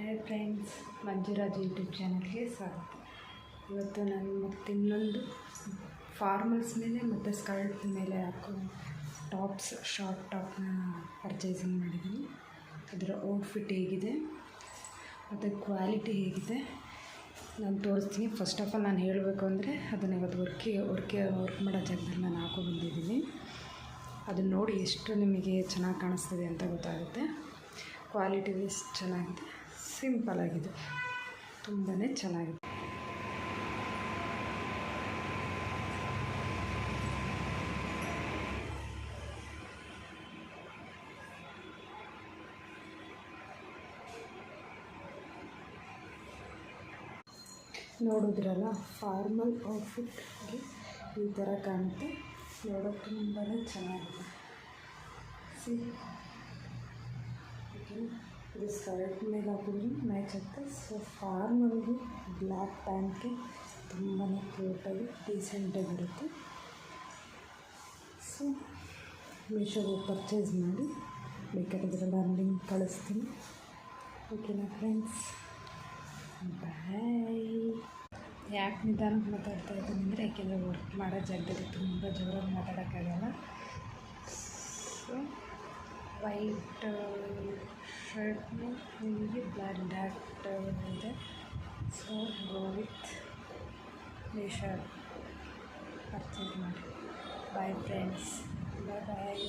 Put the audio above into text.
Hi friends, ಮಂಜುರಾಜ್ YouTube ಚಾನಲ್ಗೆ ಸ್ವಾಗತ. ಇವತ್ತು ನಾನು ಮತ್ತೆ ಇನ್ನೊಂದು ಫಾರ್ಮಲ್ಸ್ ಮೇಲೆ ಮತ್ತು ಸ್ಕರ್ಟ್ ಮೇಲೆ ಹಾಕೋ ಟಾಪ್ಸ್, ಶಾರ್ಟ್ ಟಾಪ್ನ ಪರ್ಚೇಸಿಂಗ್ ಮಾಡಿದ್ದೀನಿ. ಅದರ ಔಟ್ಫಿಟ್ ಹೇಗಿದೆ ಮತ್ತು ಕ್ವಾಲಿಟಿ ಹೇಗಿದೆ ನಾನು ತೋರಿಸ್ತೀನಿ. ಫಸ್ಟ್ ಆಫ್ ಆಲ್ ನಾನು ಹೇಳಬೇಕು ಅಂದರೆ ಅದನ್ನು ಇವತ್ತು ವರ್ಕ್ ಮಾಡೋ ಜಾಗದಲ್ಲಿ ನಾನು ಬಂದಿದ್ದೀನಿ. ಅದನ್ನು ನೋಡಿ ಎಷ್ಟು ನಿಮಗೆ ಚೆನ್ನಾಗಿ ಕಾಣಿಸ್ತದೆ ಅಂತ ಗೊತ್ತಾಗುತ್ತೆ. ಕ್ವಾಲಿಟಿ ವೈಸ್ ಚೆನ್ನಾಗಿದೆ, ಸಿಂಪಲ್ ಆಗಿದೆ, ತುಂಬಾ ಚೆನ್ನಾಗಿದೆ. ನೋಡಿದ್ರಲ್ಲ, ಫಾರ್ಮಲ್ ಔಟ್ಫಿಟ್ಗೆ ಈ ಥರ ಕಾಣುತ್ತೆ. ನೋಡೋಕ್ಕೆ ತುಂಬಾ ಚೆನ್ನಾಗಿದೆ. ಇದು ಸ್ಕರ್ಟ್ ಮೇಲೆ ಹಾಕಿದ್ರೆ ಮ್ಯಾಚ್ ಆಗುತ್ತೆ. ಸೊ ಫಾರ್ಮಲ್ಗೆ ಬ್ಲ್ಯಾಕ್ ಪ್ಯಾಂಟ್ಗೆ ತುಂಬಾ ಕ್ಯೂಟಾಗಿ ಡೀಸೆಂಟಾಗಿರುತ್ತೆ. ಸೊ ಮೀಶೋಗೆ ಪರ್ಚೇಸ್ ಮಾಡಿ, ಬೇಕಾದ್ರೆ ಇದರಲ್ಲಿ ಲಿಂಕ್ ಕಳಿಸ್ತೀನಿ. ಓಕೆನಾ ಫ್ರೆಂಡ್ಸ್, ಬಾಯ್. ಯಾಕೆ ನಿಧಾನಕ್ಕೆ ಮಾತಾಡ್ತಾ ಇದ್ದೀನಿ ಅಂದರೆ, ಯಾಕೆಂದರೆ ವರ್ಕ್ ಮಾಡೋ ಜಾಗದಲ್ಲಿ ತುಂಬ ಜೋರಾಗಿ ಮಾತಾಡೋಕ್ಕಾಗಲ್ಲ. ಸೊ ವೈಟ್ ಶರ್ಟ್ನ ನಿಮಗೆ ಬ್ಲ್ಯಾಕ್ ಡಾಟ್ ಇದೆ. So go with Meesho purchase ಮಾಡಿ. ಬಾಯ್ ಫ್ರೆಂಡ್ಸ್, ಬಾಯ್.